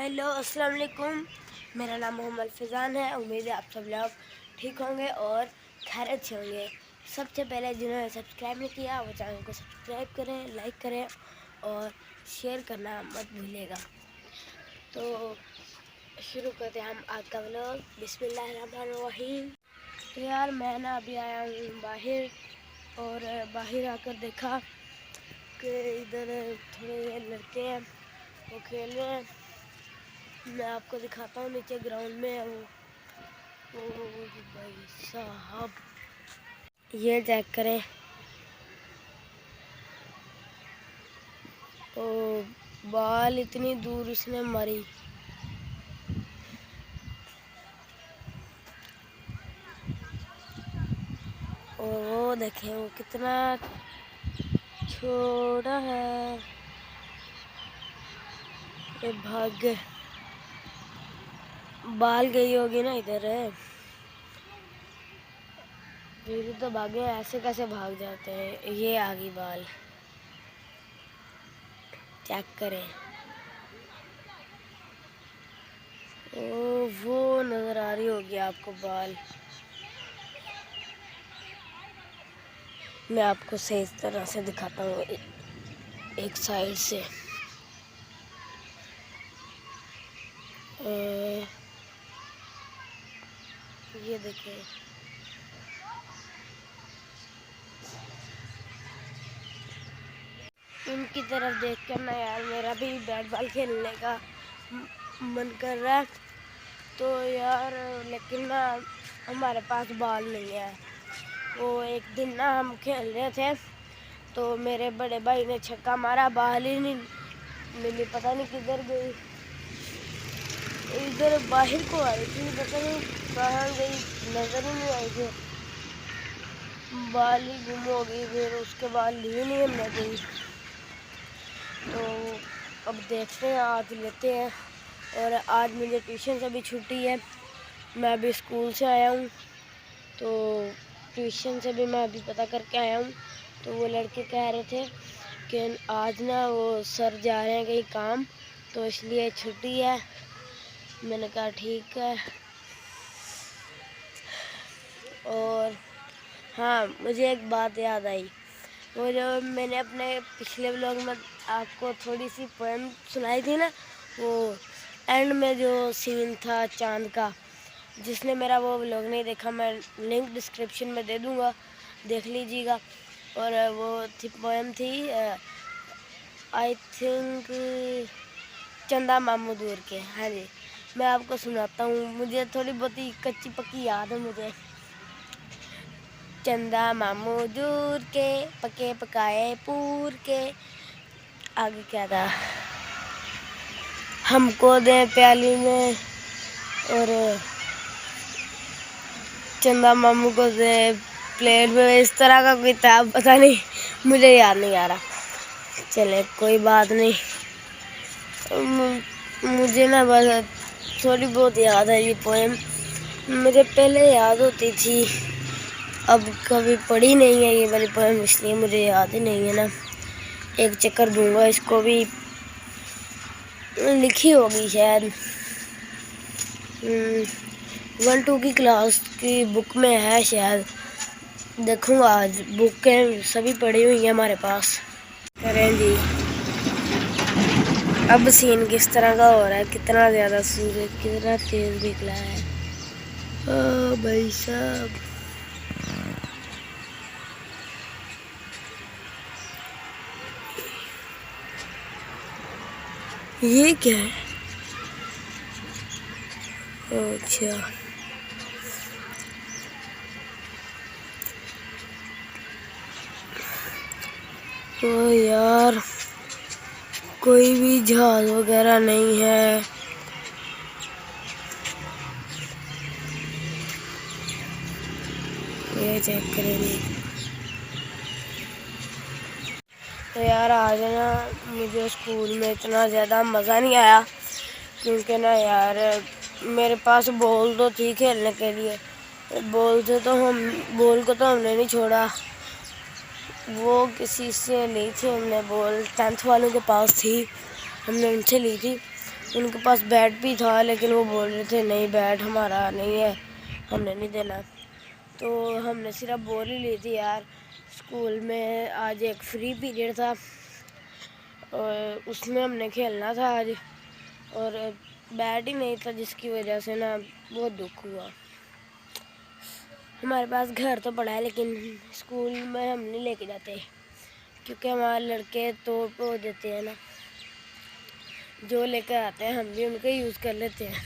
Hello अस्सलाम वालेकुम। मेरा नाम मोहम्मद फ़ैज़ान है। उम्मीद है आप सब लोग ठीक होंगे और खैरियत से होंगे। सबसे पहले जिन्होंने सब्सक्राइब नहीं किया वो चैनल को सब्सक्राइब करें, लाइक करें और शेयर करना मत भूलिएगा। तो शुरू करते हैं हम आज का व्लॉग। बिस्मिल्लाहिर्रहमानिर्रहीम। तो यार मैं ना अभी आया हूँ बाहर और बाहर आकर देखा कि इधर थोड़े लड़के हैं वो खेल रहे हैं। मैं आपको दिखाता हूँ नीचे ग्राउंड में वो भाई साहब ये चेक करें। ओ बॉल इतनी दूर उसने मारी। और वो देखें वो कितना छोटा है। ये भाग गए, बाल गई होगी ना इधर है। फिर तो भागे, ऐसे कैसे भाग जाते हैं। ये आ गई बाल, चेक करें। ओ वो नजर आ रही होगी आपको बाल। मैं आपको सही तरह से दिखाता हूँ एक साइड से। ये देखिए इनकी तरफ देख कर ना यार मेरा भी बैट बॉल खेलने का मन कर रहा है। तो यार लेकिन ना हमारे पास बॉल नहीं है। वो एक दिन ना हम खेल रहे थे तो मेरे बड़े भाई ने छक्का मारा, बॉल ही नहीं मिली, पता नहीं किधर गई। इधर बाहर को आई थी, पता नहीं कहाँ गई, नजर ही नहीं आई थी। बाल ही गुम हो गई, फिर उसके बाद ली नहीं हमने गई। तो अब देखते हैं, आज लेते हैं। और आज मुझे ट्यूशन से भी छुट्टी है, मैं अभी स्कूल से आया हूँ। तो ट्यूशन से भी मैं अभी पता करके आया हूँ। तो वो लड़के कह रहे थे कि आज ना वो सर जा रहे हैं कहीं काम, तो इसलिए छुट्टी है। मैंने कहा ठीक है। और हाँ, मुझे एक बात याद आई। वो जो मैंने अपने पिछले व्लॉग में आपको थोड़ी सी पोएम सुनाई थी ना, वो एंड में जो सीन था चांद का, जिसने मेरा वो व्लॉग नहीं देखा मैं लिंक डिस्क्रिप्शन में दे दूँगा, देख लीजिएगा। और वो थी पोएम थी आई थिंक चंदा मामू दूर के। हाँ जी, मैं आपको सुनाता हूँ, मुझे थोड़ी बहुत ही कच्ची पक्की याद है मुझे। चंदा मामू दूर के पके पकाए पूर के, आगे क्या था, हमको दे प्याली में, और चंदा मामू को दे प्लेट में, इस तरह का कोई था, पता नहीं, मुझे याद नहीं आ रहा। चले कोई बात नहीं। मुझे ना बस थोड़ी बहुत याद है ये पोएम, मुझे पहले याद होती थी, अब कभी पढ़ी नहीं है ये वाली पोएम, इसलिए मुझे याद ही नहीं है ना। एक चक्कर दूंगा इसको भी, लिखी होगी शायद 1-2 की क्लास की बुक में है शायद, देखूंगा आज। बुकें सभी पढ़ी हुई हैं हमारे पास। करें जी, अब सीन किस तरह का हो रहा है, कितना ज़्यादा सूरज कितना तेज निकला है। ओ भाई साहब, ये क्या है? अच्छा, ओ यार कोई भी जहाज वगैरह नहीं है। ये चेक करेंगे। तो यार आज ना मुझे स्कूल में इतना ज़्यादा मज़ा नहीं आया, क्योंकि ना यार मेरे पास बॉल तो थी खेलने के लिए, बॉल को तो हमने नहीं छोड़ा, वो किसी से ली थी हमने बॉल, 10th वालों के पास थी, हमने उनसे ली थी। उनके पास बैट भी था, लेकिन वो बोल रहे थे नहीं बैट हमारा नहीं है, हमने नहीं देना। तो हमने सिर्फ बॉल ही ली थी यार। स्कूल में आज एक फ्री पीरियड था और उसमें हमने खेलना था आज, और बैट ही नहीं था, जिसकी वजह से ना बहुत दुख हुआ। हमारे पास घर तो पड़ा है, लेकिन स्कूल में हम नहीं लेके जाते, क्योंकि हमारे लड़के तोड़ फोड़ देते हैं ना। जो लेकर आते हैं हम भी उनका यूज़ कर लेते हैं,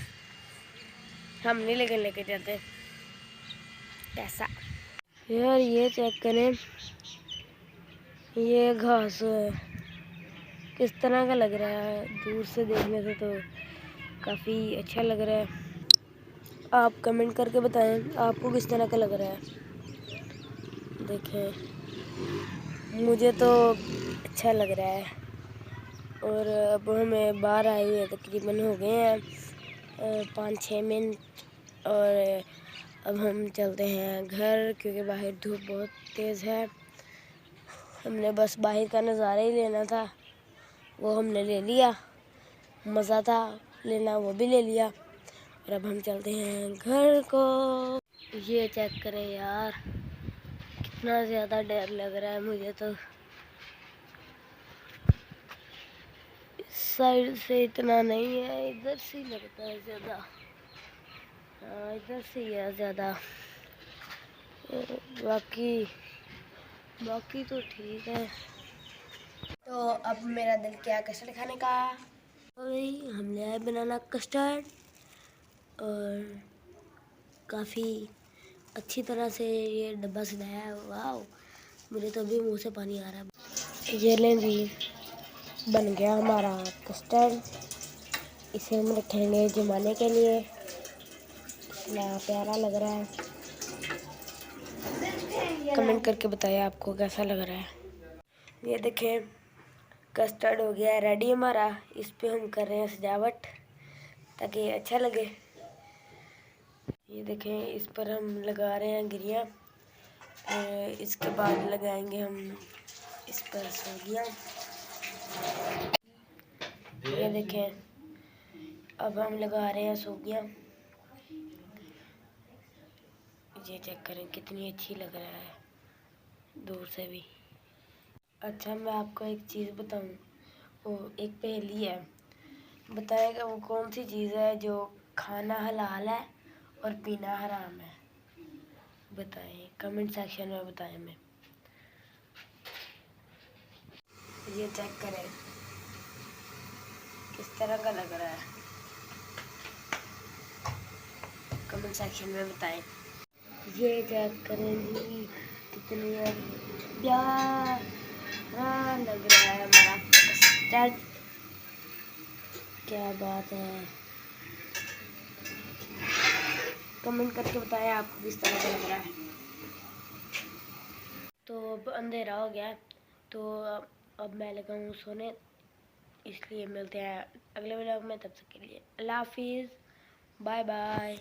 हम नहीं लेके जाते पैसा। यार ये चेक करें, ये घास है, किस तरह का लग रहा है? दूर से देखने से तो काफ़ी अच्छा लग रहा है। आप कमेंट करके बताएं आपको किस तरह का लग रहा है। देखें, मुझे तो अच्छा लग रहा है। और अब हमें बाहर आए हुए तकरीबन हो गए हैं 5-6 मिनट, और अब हम चलते हैं घर, क्योंकि बाहर धूप बहुत तेज़ है। हमने बस बाहर का नज़ारा ही लेना था, वो हमने ले लिया। मज़ा था लेना, वो भी ले लिया। और अब हम चलते हैं घर को। ये चेक करें यार, कितना ज़्यादा डर लग रहा है मुझे तो। इस साइड से इतना नहीं है, इधर से ही लगता है ज़्यादा। हाँ, इधर से ही है ज़्यादा। बाकी तो ठीक है। तो अब मेरा दिल क्या कस्टर्ड खाने का। वही हमने आए बनाना कस्टर्ड, और काफ़ी अच्छी तरह से ये डब्बा सजाया है। वाह, मुझे तो अभी मुंह से पानी आ रहा है। ये लें जी, बन गया हमारा कस्टर्ड। इसे हम रखेंगे जमाने के लिए। कितना प्यारा लग रहा है, कमेंट करके बताइए आपको कैसा लग रहा है। ये देखें, कस्टर्ड हो गया रेडी हमारा। इस पे हम कर रहे हैं सजावट, ताकि अच्छा लगे। ये देखें, इस पर हम लगा रहे हैं गिरियाँ, इसके बाद लगाएंगे हम इस पर सौगियाँ। ये देखें, अब हम लगा रहे हैं सौगियाँ। ये चेक करें कितनी अच्छी लग रहा है दूर से भी। अच्छा, मैं आपको एक चीज़ बताऊं, वो एक पहेली है। बताएगा वो कौन सी चीज़ है जो खाना हलाल है और पीना हराम है? बताएं, कमेंट सेक्शन में बताएं हमें। ये चेक करें किस तरह का लग रहा है, कमेंट सेक्शन में बताएं। ये चेक करें जी, कितनी प्यारा लग रहा है हमारा कस्टर्ड। क्या बात है, कमेंट करके बताएं आपको किस तरह का लग रहा है। तो अब अंधेरा हो गया, तो अब मैं लगा हूँ सोने, इसलिए मिलते हैं अगले व्लॉग में। तब तक के लिए अल्लाह हाफिज़, बाय बाय।